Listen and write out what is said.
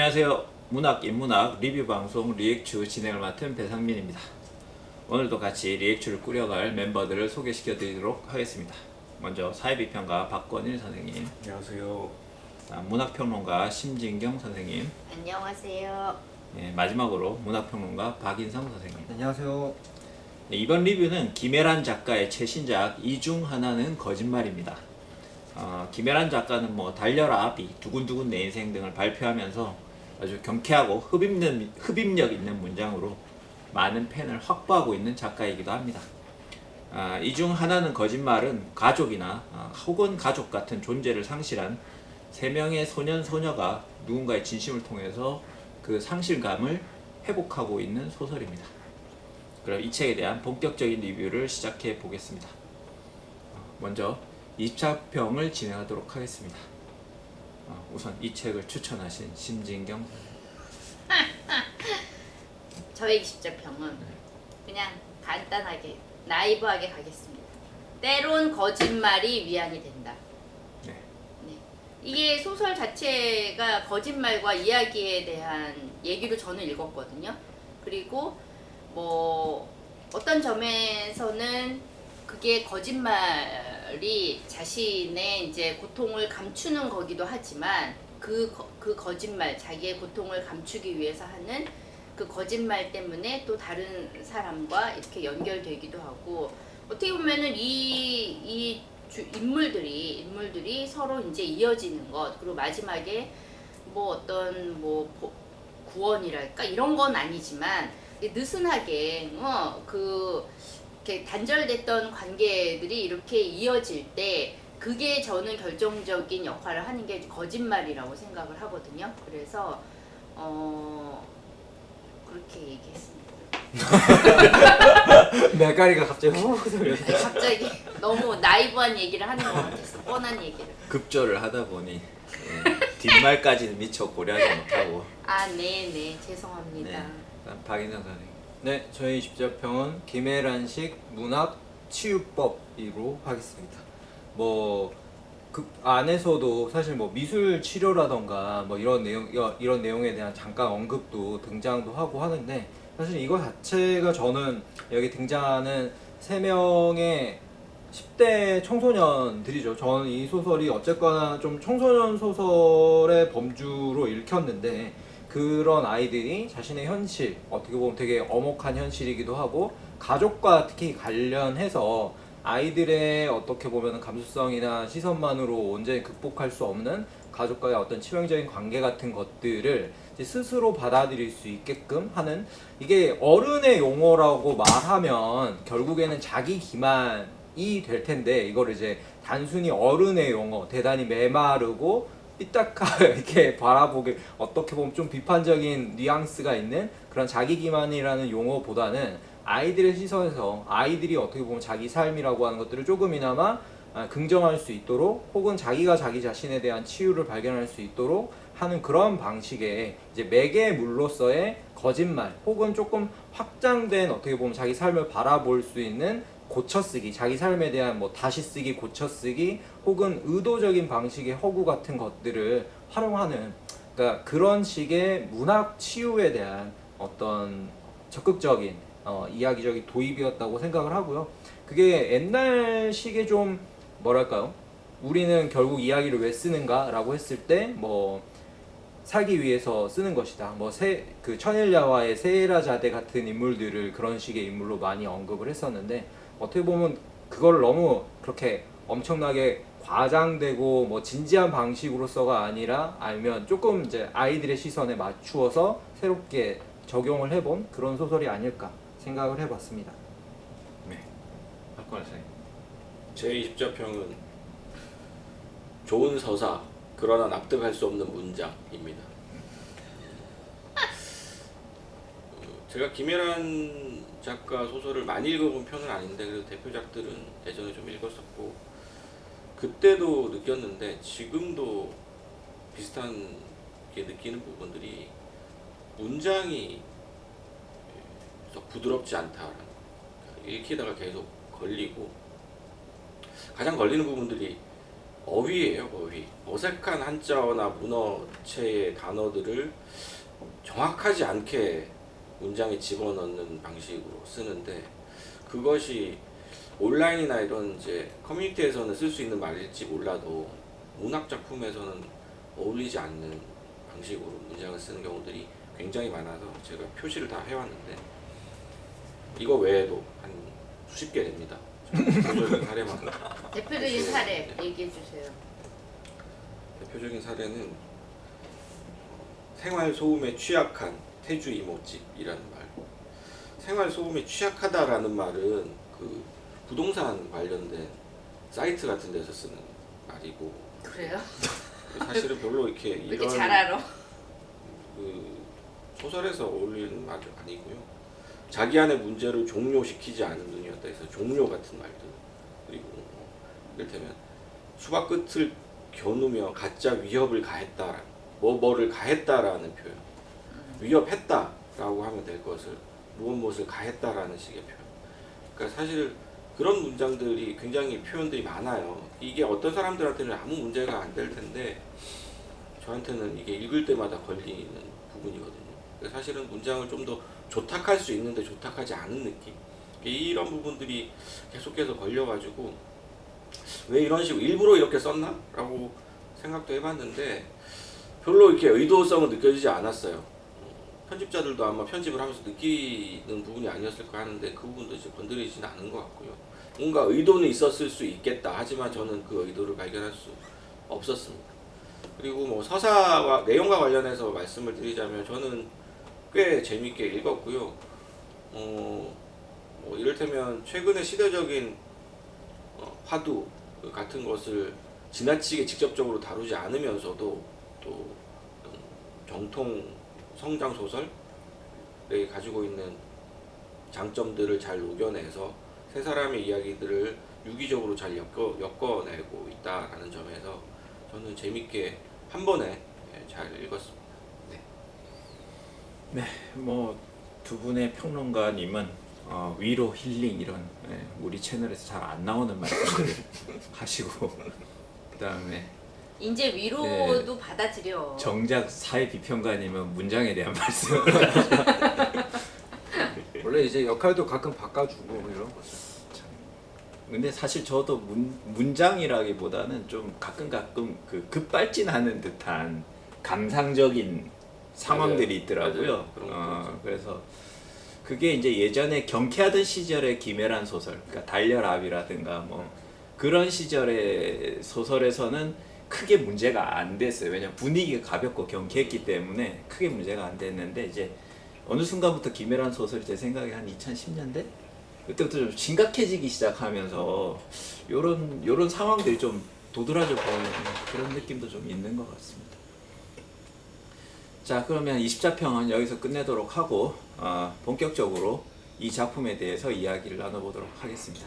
안녕하세요. 문학, 인문학 리뷰 방송 리액추 진행을 맡은 배상민입니다. 오늘도 같이 리액추를 꾸려갈 멤버들을 소개시켜 드리도록 하겠습니다. 먼저 사회비평가 박권일 선생님, 안녕하세요. 문학평론가 심진경 선생님, 안녕하세요. 마지막으로 문학평론가 박인성 선생님. 안녕하세요. 이번 리뷰는 김애란 작가의 최신작 이중 하나는 거짓말입니다. 김애란 작가는 달려라 아비, 두근두근 내 인생 등을 발표하면서 아주 경쾌하고 흡입력 있는 문장으로 많은 팬을 확보하고 있는 작가이기도 합니다. 이 중 하나는 거짓말은 가족이나 혹은 가족 같은 존재를 상실한 세 명의 소년 소녀가 누군가의 진심을 통해서 그 상실감을 회복하고 있는 소설입니다. 그럼 이 책에 대한 본격적인 리뷰를 시작해 보겠습니다. 먼저 24평을 진행하도록 하겠습니다. 우선 이 책을 추천하신 심진경 저의 20자평은 그냥 간단하게 나이브하게 가겠습니다. 때론 거짓말이 위안이 된다. 네. 네. 이게 소설 자체가 거짓말과 이야기에 대한 얘기로 저는 읽었거든요. 그리고 어떤 점에서는 그게 거짓말이 자신의 이제 고통을 감추는 거기도 하지만 그 거짓말, 자기의 고통을 감추기 위해서 하는 그 거짓말 때문에 또 다른 사람과 이렇게 연결되기도 하고, 어떻게 보면은 이 인물들이 서로 이제 이어지는 것, 그리고 마지막에 어떤 구원이랄까 이런 건 아니지만 느슨하게 이렇게 단절됐던 관계들이 이렇게 이어질 때 그게 저는 결정적인 역할을 하는 게 거짓말이라고 생각을 하거든요. 그래서 그렇게 얘기했습니다. 메가리가 갑자기 훅 소리가. 갑자기 너무 나이브한 얘기를 하는 것 같았어. 뻔한 얘기를. 급조를 하다 보니 뒷말까지는 미처 고려하지 못하고. 네네, 죄송합니다. 네. 다음 박인성 선생님. 네, 저희 20자평은 김애란식 문학 치유법으로 하겠습니다. 그 안에서도 사실 미술 치료라던가 이런 내용에 대한 잠깐 언급도 등장도 하고 하는데, 사실 이거 자체가 저는 여기 등장하는 세 명의 10대 청소년들이죠. 저는 이 소설이 어쨌거나 좀 청소년 소설의 범주로 읽혔는데, 그런 아이들이 자신의 현실, 어떻게 보면 되게 엄혹한 현실이기도 하고, 가족과 특히 관련해서 아이들의 어떻게 보면 감수성이나 시선만으로 온전히 극복할 수 없는 가족과의 어떤 치명적인 관계 같은 것들을 이제 스스로 받아들일 수 있게끔 하는, 이게 어른의 용어라고 말하면 결국에는 자기 기만이 될 텐데, 이걸 이제 단순히 어른의 용어, 대단히 메마르고 삐딱하게 이렇게 바라보기, 어떻게 보면 좀 비판적인 뉘앙스가 있는 그런 자기 기만이라는 용어보다는 아이들의 시선에서 아이들이 어떻게 보면 자기 삶이라고 하는 것들을 조금이나마 긍정할 수 있도록, 혹은 자기가 자기 자신에 대한 치유를 발견할 수 있도록 하는 그런 방식의 이제 매개물로서의 거짓말, 혹은 조금 확장된 어떻게 보면 자기 삶을 바라볼 수 있는 고쳐쓰기, 자기 삶에 대한 다시 쓰기, 고쳐쓰기, 혹은 의도적인 방식의 허구 같은 것들을 활용하는, 그러니까 그런 식의 문학 치유에 대한 어떤 적극적인 이야기적인 도입이었다고 생각을 하고요. 그게 옛날식의 좀 뭐랄까요? 우리는 결국 이야기를 왜 쓰는가? 라고 했을 때 살기 위해서 쓰는 것이다. 그 천일야와의 세라자대 같은 인물들을 그런 식의 인물로 많이 언급을 했었는데, 어떻게 보면 그걸 너무 그렇게 엄청나게 과장되고 진지한 방식으로서가 아니라, 아니면 조금 이제 아이들의 시선에 맞추어서 새롭게 적용을 해본 그런 소설이 아닐까 생각을 해봤습니다. 네. 박권일 선생님. 제 20자평은 좋은 서사, 그러나 납득할 수 없는 문장입니다. 제가 김애란 작가 소설을 많이 읽어본 편은 아닌데, 그래도 대표작들은 예전에 좀 읽었었고, 그때도 느꼈는데 지금도 비슷한 게 느끼는 부분들이, 문장이 부드럽지 않다, 읽히다가 계속 걸리고, 가장 걸리는 부분들이 어휘예요, 어휘. 어색한 한자어나 문어체의 단어들을 정확하지 않게 문장에 집어넣는 방식으로 쓰는데 그것이 온라인이나 이런 이제 커뮤니티에서는 쓸 수 있는 말일지 몰라도 문학 작품에서는 어울리지 않는 방식으로 문장을 쓰는 경우들이 굉장히 많아서 제가 표시를 다 해왔는데 이거 외에도 한 수십 개 됩니다. 대표적인 사례만 대표적인 사례 얘기해 주세요. 대표적인 사례는 생활 소음에 취약한 태주 이모집이라는 말. 생활 소음에 취약하다라는 말은 그 부동산 관련된 사이트 같은 데서 쓰는 말이고 그래요? 사실은 별로 이렇게 왜 이렇게 이런 잘 알아? 그 소설에서 어울리는 말이 아니고요. 자기 안의 문제를 종료시키지 않은 눈이었다 해서 종료 같은 말들 그리고 이를테면 수박 끝을 겨누며 가짜 위협을 가했다 뭐를 가했다라는 표현 위협했다라고 하면 될 것을 무엇을 가했다라는 식의 표현 그러니까 사실 그런 문장들이 굉장히 표현들이 많아요. 이게 어떤 사람들한테는 아무 문제가 안 될 텐데 저한테는 이게 읽을 때마다 걸리는 부분이거든요. 그러니까 사실은 문장을 좀 더 조탁할 수 있는데 조탁하지 않은 느낌 이런 부분들이 계속해서 걸려가지고 왜 이런 식으로 일부러 이렇게 썼나? 라고 생각도 해봤는데 별로 이렇게 의도성은 느껴지지 않았어요. 편집자들도 아마 편집을 하면서 느끼는 부분이 아니었을까 하는데 그 부분도 이제 건드리지는 않은 것 같고요. 뭔가 의도는 있었을 수 있겠다. 하지만 저는 그 의도를 발견할 수 없었습니다. 그리고 뭐 서사와 내용과 관련해서 말씀을 드리자면 저는 꽤 재밌게 읽었고요. 뭐 이를테면 최근의 시대적인 화두 같은 것을 지나치게 직접적으로 다루지 않으면서도 또 정통 성장 소설에 가지고 있는 장점들을 잘 녹여내서 세 사람의 이야기들을 유기적으로 잘 엮어내고 있다라는 점에서 저는 재밌게 한 번에 잘 읽었습니다. 네, 뭐 두 분의 평론가님은 위로 힐링 이런 우리 채널에서 잘 안 나오는 말씀을 하시고 그다음에 이제 위로도 받아들여. 정작 사회 비평가님은 문장에 대한 말씀. 원래 이제 역할도 가끔 바꿔주고 이런 거죠. 근데 사실 저도 문장이라기보다는 좀 가끔 그 급발진하는 듯한 감상적인 상황들이 있더라고요. 맞아요. 그런 것도 있죠. 그래서 그게 이제 예전에 경쾌하던 시절의 김애란 소설, 그러니까 달려라비라든가 뭐 그런 시절의 소설에서는 크게 문제가 안 됐어요. 왜냐면 분위기가 가볍고 경쾌했기 때문에 크게 문제가 안 됐는데 이제 어느 순간부터 김애란 소설이 제 생각에 한 2010년대 그때부터 좀 심각해지기 시작하면서 요런 상황들이 좀 도드라져 보이는 그런 느낌도 좀 있는 것 같습니다. 자, 그러면 20자평은 여기서 끝내도록 하고 본격적으로 이 작품에 대해서 이야기를 나눠보도록 하겠습니다.